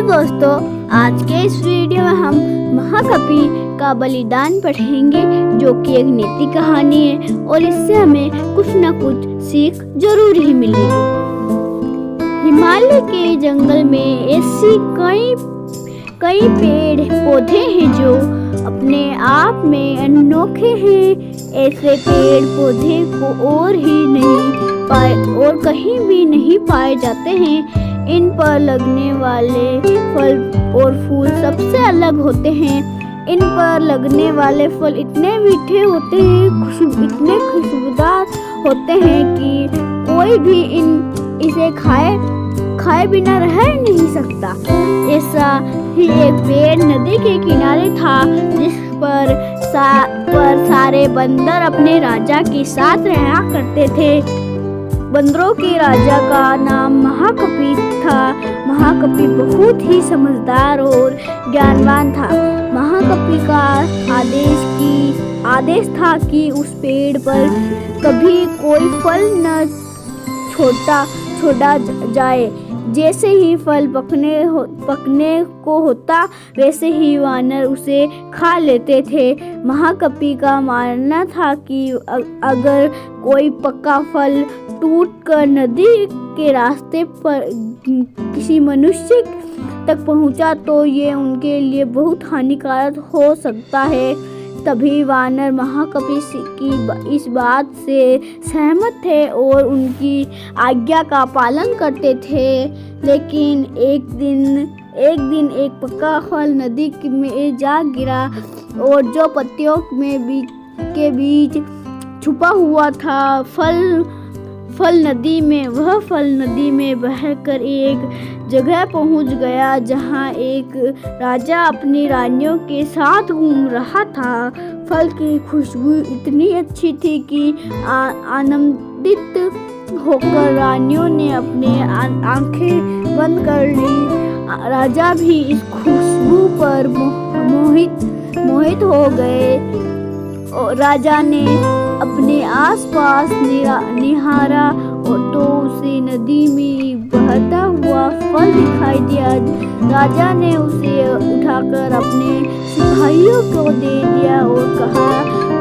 दोस्तों, आज के इस वीडियो में हम महाकपि का बलिदान पढ़ेंगे, जो कि एक नीति कहानी है और इससे हमें कुछ न कुछ सीख जरूर ही मिलेगी। हिमालय के जंगल में ऐसी कई पेड़ पौधे हैं जो अपने आप में अनोखे हैं। ऐसे पेड़ पौधे को और कहीं भी नहीं पाए जाते हैं। इन पर लगने वाले फल और फूल सबसे अलग होते हैं। इन पर लगने वाले फल इतने मीठे होते हैं, इतने खुशबूदार होते हैं कि कोई भी इसे खाए बिना रह नहीं सकता। ऐसा ही एक पेड़ नदी के किनारे था, जिस पर सारे बंदर अपने राजा के साथ रहा करते थे। बंदरों के राजा का नाम महाकपि था। महाकपि बहुत ही समझदार और ज्ञानवान था। महाकपि का आदेश था कि उस पेड़ पर कभी कोई फल न छोड़ा जाए। जैसे ही फल पकने को होता, वैसे ही वानर उसे खा लेते थे। महाकपि का मानना था कि अगर कोई पका फल टूटकर नदी के रास्ते पर किसी मनुष्य तक पहुंचा तो ये उनके लिए बहुत हानिकारक हो सकता है। तभी वानर महाकपि की इस बात से सहमत थे और उनकी आज्ञा का पालन करते थे। लेकिन एक दिन एक पका फल नदी में जा गिरा और जो पत्तियों के बीच छुपा हुआ था, फल नदी में बहकर एक जगह पहुंच गया, जहां एक राजा अपनी रानियों के साथ घूम रहा था। फल की खुशबू इतनी अच्छी थी कि आनंदित होकर रानियों ने अपनी आंखें बंद कर ली। राजा भी इस खुशबू पर मोहित हो गए। राजा ने अपने आसपास निहारा तो उसे नदी में बहता हुआ फल दिखाई दिया। राजा ने उसे उठाकर अपने सिपाहियों को दे दिया और कहा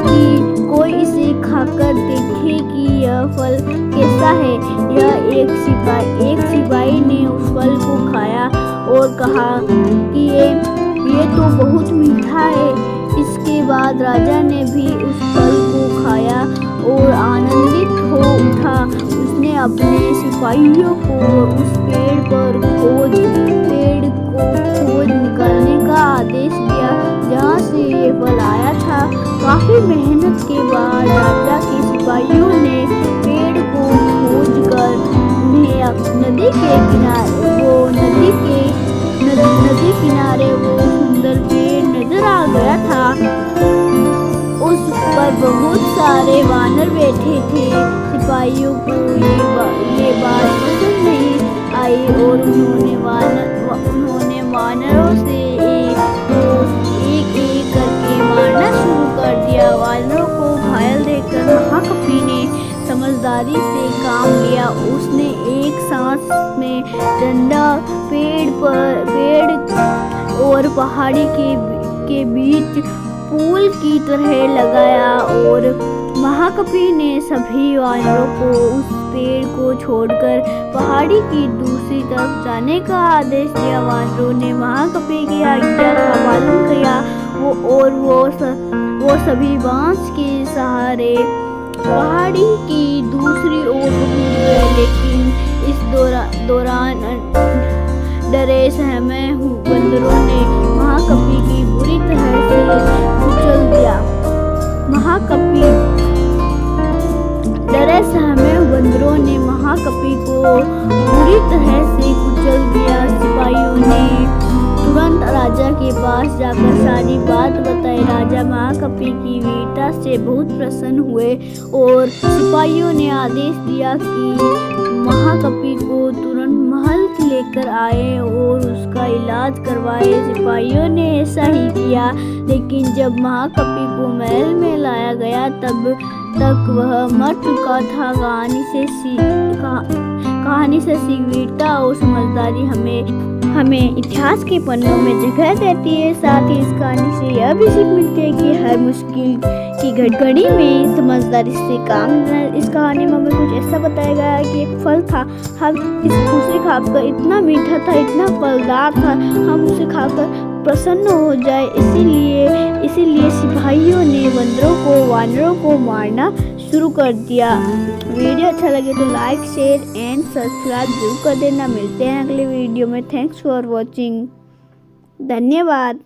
कि कोई इसे खाकर देखे कि यह फल कैसा है। एक सिपाही ने उस फल को खाया और कहा कि ये तो बहुत मीठा है। इसके बाद राजा ने भी उस फल को खाया और आनंदित हो उठा। उसने अपने सिपाहियों को उस पेड़ को खोज निकालने का आदेश दिया, जहाँ से ये फल आया था। काफी मेहनत के बाद राजा के सिपाहियों ने पेड़ को खोजकर उन्हें नदी किनारे वो सुंदर पेड़ नजर आ गया था। उस पर बहुत सारे वानर बैठे थे। सिपाहियों को ये बात पसंद नहीं आई और उन्होंने वानरों से एक करके मारना शुरू कर दिया। वानरों को घायल देखकर महाकपि ने समझदारी से काम लिया। उसने एक सांस में डंडा पेड़ और पहाड़ी के बीच पुल की तरह लगाया और महाकपि ने सभी वानरों को उस पेड़ को छोड़कर पहाड़ी की दूसरी तरफ जाने का आदेश दिया। वानरों ने महाकपि की आज्ञा का पालन किया वो सभी बांस के सहारे पहाड़ी की दूसरी ओर पहुंच गए। लेकिन इस दौरान डरे सहमे बंदरों ने महाकपि की बुरी तरह से कुचल दिया। डरे सहमे बंदरों ने महाकपि को बुरी तरह से कुचल दिया। सिपाहियों ने तुरंत राजा के पास जाकर सारी बात बताई। राजा महाकपि की वीरता से बहुत प्रसन्न हुए और सिपाहियों ने आदेश दिया कि महाकपि को तुरंत महल लेकर आए और उसका इलाज करवाए। सिपाहियों ने ऐसा ही किया, लेकिन जब महाकपि को महल में लाया गया तब तक वह मर चुका था। कहानी से सीख, वीरता और समझदारी हमें इतिहास के पन्नों में जगह देती है। साथ ही इस कहानी से यह भी सीख मिलती है कि हर मुश्किल की घड़ी में समझदारी से काम लेना। इस कहानी में हमें कुछ ऐसा बताया गया है कि एक फल था, उसे खाकर इतना मीठा था, इतना फलदार था, हम उसे खाकर प्रसन्न हो जाए, इसीलिए सिपाहियों ने वानरों को मारना शुरू कर दिया। वीडियो अच्छा लगे तो लाइक, शेयर एंड सब्सक्राइब जरूर कर देना। मिलते हैं अगले वीडियो में। Thanks for watching. धन्यवाद।